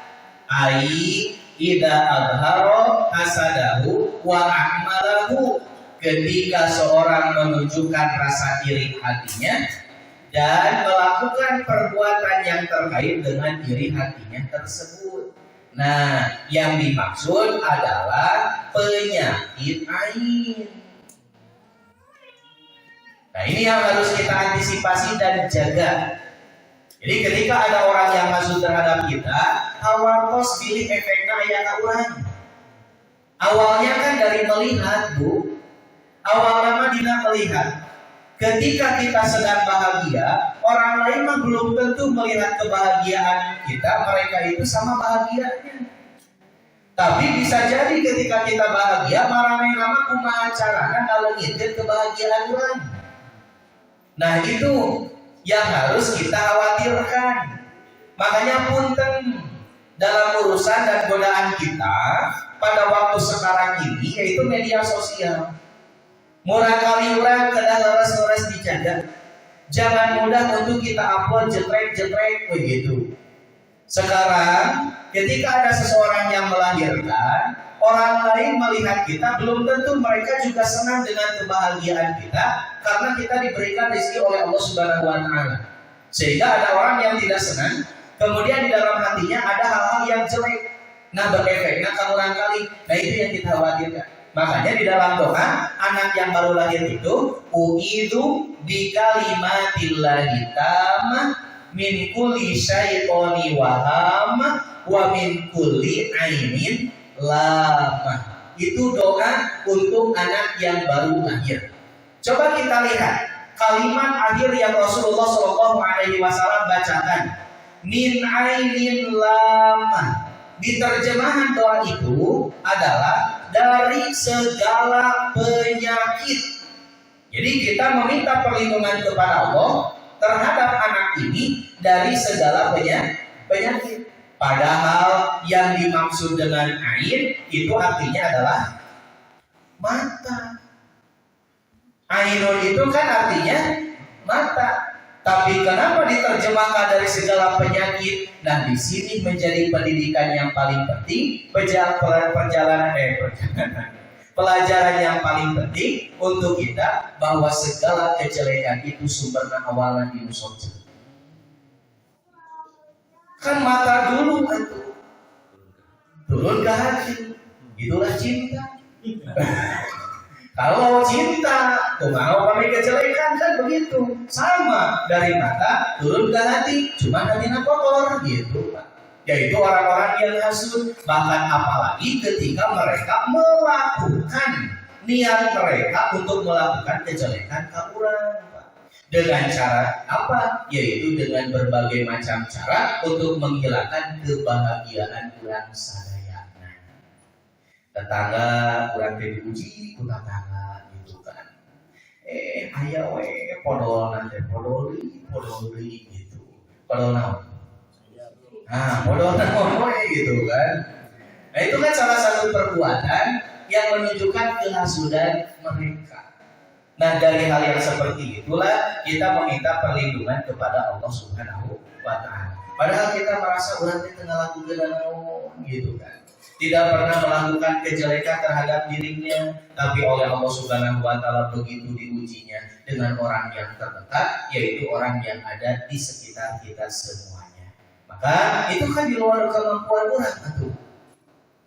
ai idza adhara hasadahu wa a'malahu. Ketika seorang menunjukkan rasa iri hatinya dan melakukan perbuatan yang terkait dengan iri hatinya tersebut. Nah, yang dimaksud adalah penyakit ain. Nah, ini yang harus kita antisipasi dan jaga. Jadi ketika ada orang yang masuk terhadap kita, awatos pilih efeknya ayat orang. Awalnya kan dari melihat, Bu. Awalnya dina melihat. Ketika kita sedang bahagia, orang lain mah belum tentu melihat kebahagiaan kita, mereka itu sama bahagianya. Tapi bisa jadi ketika kita bahagia, marane nama kumaha carana kalau ngintip kebahagiaan orang. Nah, itu yang harus kita khawatirkan. Makanya punten dalam urusan dan godaan kita pada waktu sekarang ini, yaitu media sosial. Murah kali orang kedah leres-leres dijaga. Jangan mudah untuk kita upload jeprek-jeprek begitu. Sekarang ketika ada seseorang yang melahirkan, orang lain melihat kita, belum tentu mereka juga senang dengan kebahagiaan kita, karena kita diberikan rezeki oleh Allah Subhanahu Wa Taala. Sehingga ada orang yang tidak senang, kemudian di dalam hatinya ada hal-hal yang jelek. Nah, berefek, ke orang kali. Nah, itu yang kita khawatirkan. Makanya di dalam doa, anak yang baru lahir itu u'idu bikalimatillahi tamah min kulli syaitoni wahama wa min kulli ainin lama. Itu doa untuk anak yang baru lahir. Coba kita lihat kalimat akhir yang Rasulullah SAW bacakan, min ainin lama. Di terjemahan doa itu adalah dari segala penyakit. Jadi kita meminta perlindungan kepada Allah terhadap anak ini dari segala penyakit. Padahal yang dimaksud dengan ain itu artinya adalah mata. Ainun itu kan artinya mata. Tapi kenapa diterjemahkan dari segala penyakit? Dan di sini menjadi pendidikan yang paling penting, pelajaran yang paling penting untuk kita, bahwa segala kejelekan itu sumbernya awalnya di musoja. Kan mata dulu itu turun ke hati, itulah cinta. Kalau cinta, tuh mau kami kejelekan kan begitu. Sama dari mata turun ke hati, cuma hatinya kotor gitu. Yaitu orang-orang yang hasud. Bahkan apalagi ketika mereka melakukan niat mereka untuk melakukan kejelekan ke orang. Dengan cara apa? Yaitu dengan berbagai macam cara untuk menghilangkan kebahagiaan orang sadaya. Tetangga orang diuji ku tetangga gitu kan. Aya we podol nanti podoli gitu. Podol naon? Podol naon gitu kan. Nah itu kan salah satu perbuatan yang menunjukkan kehasudan mereka. Nah dari hal yang seperti itulah kita meminta perlindungan kepada Allah Subhanahu wa Ta'ala. Padahal kita merasa orang itu tengah lakukan naon gitu kan. Tidak pernah melakukan kejelekan terhadap dirinya, tapi oleh Allah Subhanahu wa Ta'ala begitu diujinya dengan orang yang terdekat, yaitu orang yang ada di sekitar kita semuanya. Maka itu kan di luar kemampuan orang itu.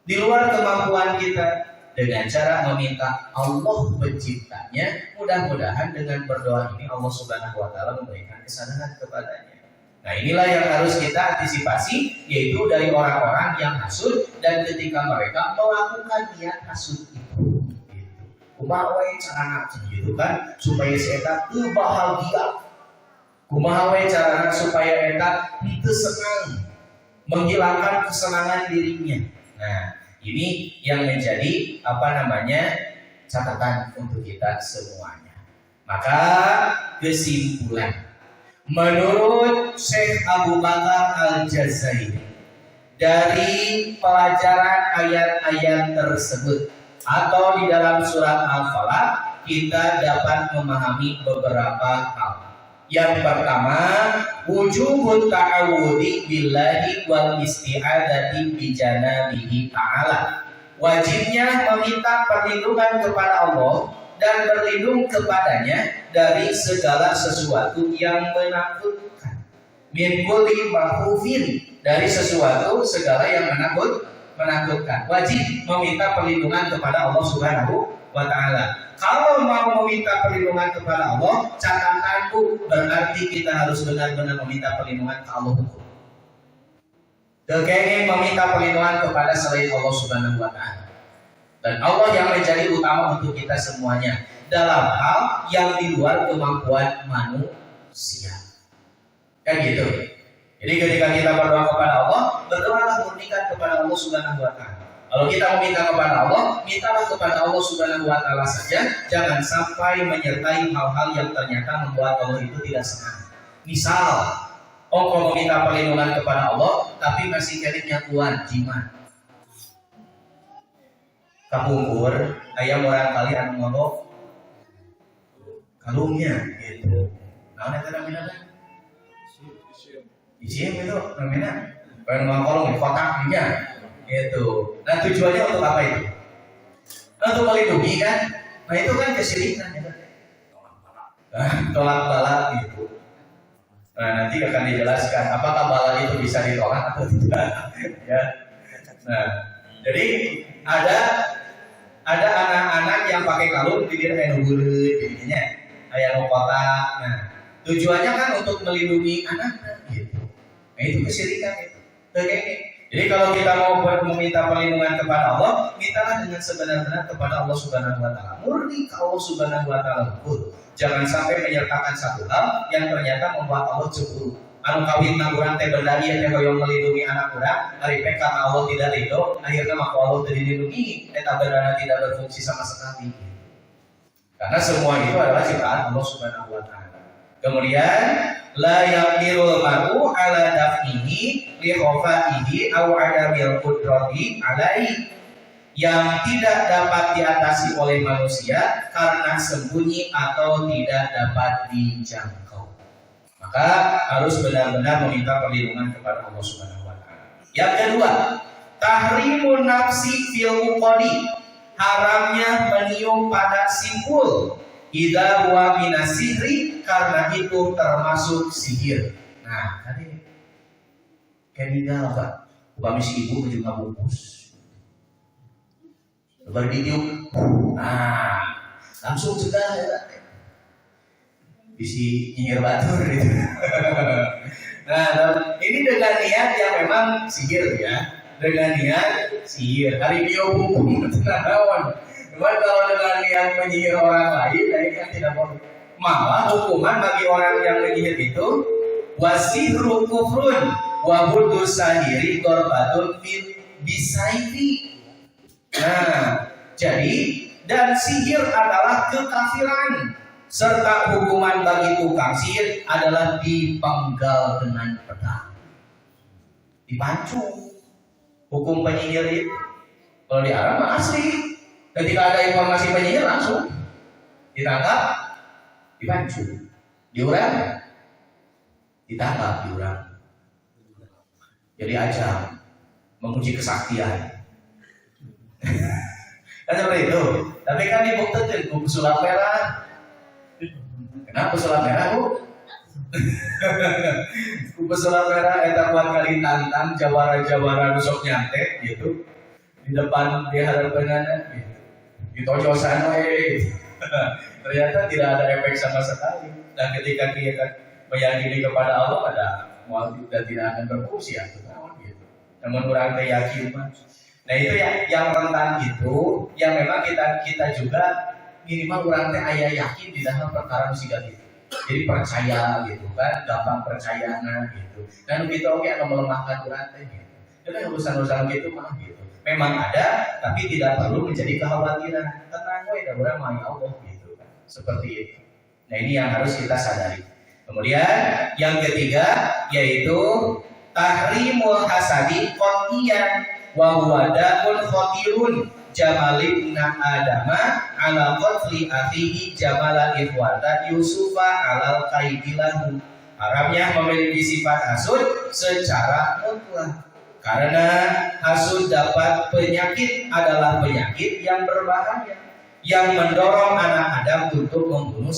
Di luar kemampuan kita. Dengan cara meminta Allah penciptanya, mudah-mudahan dengan berdoa ini Allah Subhanahu wa Ta'ala memberikan kesadaran kepadanya. Nah inilah yang harus kita antisipasi, yaitu dari orang-orang yang hasud dan ketika mereka melakukan niat hasud itu. Kumaha we carana gitu kan supaya si eta teu bahagia. Kumaha we carana supaya eta teu senang, menghilangkan kesenangan dirinya. Nah, ini yang menjadi catatan untuk kita semuanya. Maka kesimpulan, menurut Syekh Abu Bakar Al-Jazairi, dari pelajaran ayat-ayat tersebut atau di dalam surat Al-Falaq, kita dapat memahami beberapa hal. Yang pertama, wujubut ta'awudi billahi wal isti'adati bijanabihi ta'ala. Wajibnya meminta perlindungan kepada Allah dan berlindung kepadanya dari segala sesuatu yang menakutkan. Min kulli makhufin, dari sesuatu segala yang menakutkan. Wajib meminta perlindungan kepada Allah Subhanahu wa Ta'ala. Kalau mau meminta perlindungan kepada Allah, catatanku berarti kita harus benar-benar meminta perlindungan ke Allah. Kekengin meminta perlindungan kepada selain Allah Subhanahu wa Ta'ala. Dan Allah yang menjadi utama untuk kita semuanya dalam hal yang di luar kemampuan manusia. Kan gitu. Jadi ketika kita berdoa kepada Allah, berdoalah murnikan kepada Allah Subhanahu wa Ta'ala. Kalau kita meminta kepada Allah, mintalah kepada Allah Subhanahu wa Ta'ala saja, jangan sampai menyertai hal-hal yang ternyata membuat Allah itu tidak senang. Misal, engkau meminta perlindungan kepada Allah, tapi masih kreditnya kuat, jimat. Kapungkur, ayam orang kali anu ngomong kalungnya, gitu. Nah, itu namanya apa? Isim itu namanya, pengen ngomong kotaknya. Itu. Nah tujuannya untuk apa itu? Untuk melindungi kan? Nah itu kan kesyirikan ya. Tolak bala gitu. Nah nanti akan dijelaskan apakah bala itu bisa ditolak atau tidak. Ya. Nah jadi ada anak-anak yang pakai kalung di kayak nungguin jadinya kayak kotak. Nah tujuannya kan untuk melindungi anak-anak gitu. Nah itu kesyirikan itu. Oke. Jadi kalau kita mau meminta perlindungan kepada Allah, mintalah dengan sebenar-benar kepada Allah Subhanahu wa Ta'ala. Murni ke Allah Subhanahu wa Ta'ala betul. Jangan sampai menyertakan satu hal yang ternyata membuat Allah cemburu. Anu kawin nang urang teh benda ieu teh hoyong melindungi anak urang, ari pek karena Allah tidak ridho, akhirnya maka Allah tidak dilindungi, eta benda tidak berfungsi sama sekali. Karena semua itu adalah ciptaan Allah Subhanahu wa Ta'ala. Kemudian la yaqdirul mar'u ala daf'ihi li khafaihi aw adamil qudrati alaihi, yang tidak dapat diatasi oleh manusia karena sembunyi atau tidak dapat dijangkau. Maka harus benar-benar meminta perlindungan kepada Allah Subhanahu wa taala. Yang kedua, tahrimun nafsi fil uqadi, haramnya meniup pada simpul. Idza huwa minasihri, karena itu termasuk sihir. Nah, tadi keninggal Pak, upami si ibu juga bungkus. Baru ditiup, nah langsung sudah bisi nyinyir batur gitu. Nah, ini dengan niat yang memang sihir ya, dengan niat sihir. Hari bio bungkus tenawan. Cuman kalau dengan niat menyihir orang lain, nah ini yang tidak boleh. Malah hukuman bagi orang yang menyihir itu wasihru kufrun wa budu sahiri korbatun bisaifi. Nah, jadi dan sihir adalah kekafiran, serta hukuman bagi tukang sihir adalah dipenggal dengan pedang, dipancung. Hukum penyihir itu kalau di Arab asli. Ketika ada informasi penyihir langsung ditangkap, dipancung, diurang, ditangkap, diurang. Jadi ajang menguji kesaktian. Kan seperti itu. Tapi kan dibuktikan ku pesulap merah. Kenapa pesulap merah, Bu? Ku pesulap merah eta buat kali tantang jawara-jawara nusok nyantet gitu. Di depan di hadapannya gitu. Ditojosan gitu. Ternyata tidak ada efek sama sekali. Dan ketika kita meyakini kepada Allah, ada mual dan tidak akan berfungsi gitu. Namun orang yakin mah. Nah itu yang rentan itu, yang memang kita juga minimal orang teh aya yakin di dalam perkara musibah itu. Jadi percaya gitu kan, gampang percaya gitu. Dan kita oke akan melemahkan orang teh gitu. Jadi urusan-urusan gitu mah gitu. Memang ada, tapi tidak perlu menjadi kekhawatiran. Tenang we, da urang mah Allah gitu kan. Seperti itu. Nah ini yang harus kita sadari. Kemudian yang ketiga yaitu tahrimul hasadi qatiyan wa huwa da'un khatirun jamalibna adama ala qatli akhihi jamala ikhwata yusufa alal kaidilahu. Haramnya memiliki sifat hasud secara mutlak. Karena hasud dapat penyakit adalah penyakit yang berbahaya, yang mendorong anak Adam untuk membunuh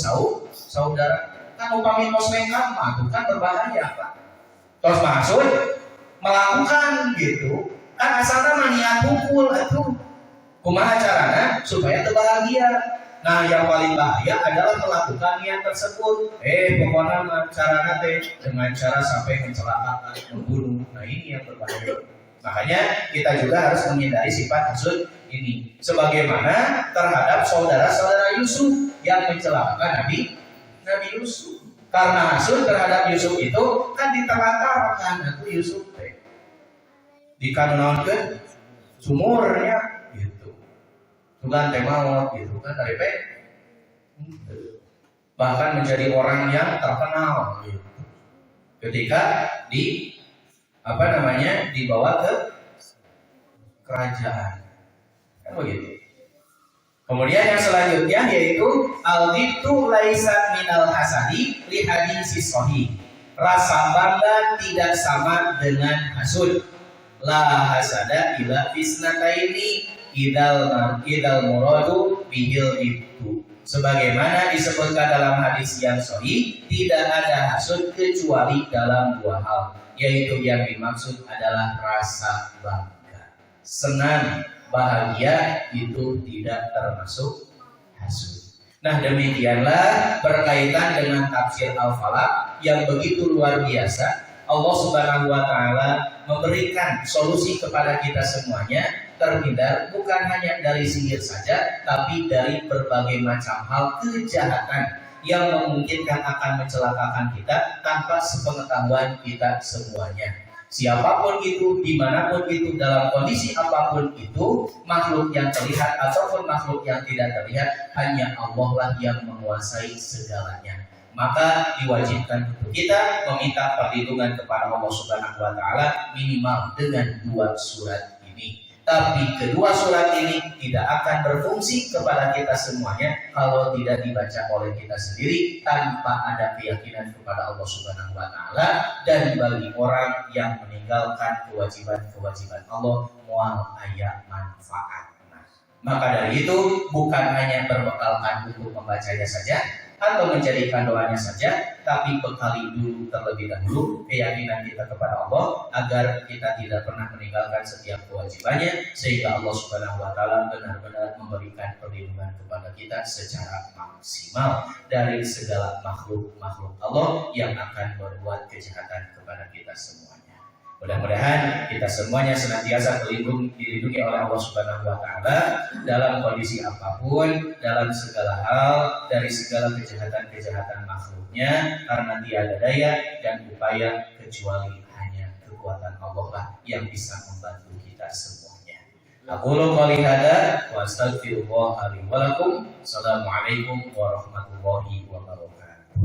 saudara. Kan upami tos nekat mah kan berbahaya Pak. Tos hasud melakukan gitu. Kan asalnya niat pukul atuh. Kumaha carana supaya terbahagia. Nah, yang paling bahaya adalah melakukan niat tersebut. Pokoknya caranya teh dengan cara sampai mencelakakan, membunuh. Nah, ini yang berbahaya. Makanya kita juga harus menghindari sifat hasud ini. Sebagaimana terhadap saudara-saudara Yusuf yang mencelakakan Nabi Yusuf. Karena hasud terhadap Yusuf itu kan diterlantarkan aku Yusuf teh. Dikanonkan sumurnya Tuhan temawat gitu kan dari bahkan menjadi orang yang terkenal gitu. Ketika dibawa ke kerajaan kan begitu. Kemudian yang selanjutnya yaitu al-ghibtu laisa minal hasadi li hadis sahih. Rasa bangga tidak sama dengan hasud. La hasada ila fisnataini idal muradu bihil itu. Sebagaimana disebutkan dalam hadis yang sahih, tidak ada hasud kecuali dalam dua hal, yaitu yang dimaksud adalah rasa bangga, senang, bahagia, itu tidak termasuk hasud. Nah demikianlah berkaitan dengan tafsir Al-Falaq yang begitu luar biasa. Allah Subhanahu wa taala memberikan solusi kepada kita semuanya, terhindar bukan hanya dari sihir saja, tapi dari berbagai macam hal kejahatan yang memungkinkan akan mencelakakan kita tanpa sepengetahuan kita semuanya. Siapapun itu, dimanapun itu, dalam kondisi apapun itu, makhluk yang terlihat ataupun makhluk yang tidak terlihat, hanya Allah lah yang menguasai segalanya. maka diwajibkan untuk kita meminta perlindungan kepada Allah Subhanahu wa taala minimal dengan 2 surat ini. Tapi kedua surat ini tidak akan berfungsi kepada kita semuanya kalau tidak dibaca oleh kita sendiri tanpa ada keyakinan kepada Allah Subhanahu wa taala. Dan bagi orang yang meninggalkan kewajiban-kewajiban Allah mual aya manfaat. Maka dari itu bukan hanya berbekalkan untuk membacanya saja atau menjadikan doanya saja, tapi bekali dulu terlebih dahulu keyakinan kita kepada Allah agar kita tidak pernah meninggalkan setiap kewajibannya, sehingga Allah Subhanahu wa taala benar-benar memberikan perlindungan kepada kita secara maksimal dari segala makhluk Allah yang akan berbuat kejahatan kepada kita semuanya. Mudah-mudahan kita semuanya senantiasa dilindungi oleh Allah Subhanahu wa taala dalam kondisi apapun, dalam segala hal, dari segala kejahatan-kejahatan makhluknya, karena tiada daya dan upaya kecuali hanya kekuatan Allah lah yang bisa membantu kita semuanya. Aqulu qouli hadza wa astaghfirullah li wa lakum. Assalamualaikum warahmatullahi wabarakatuh.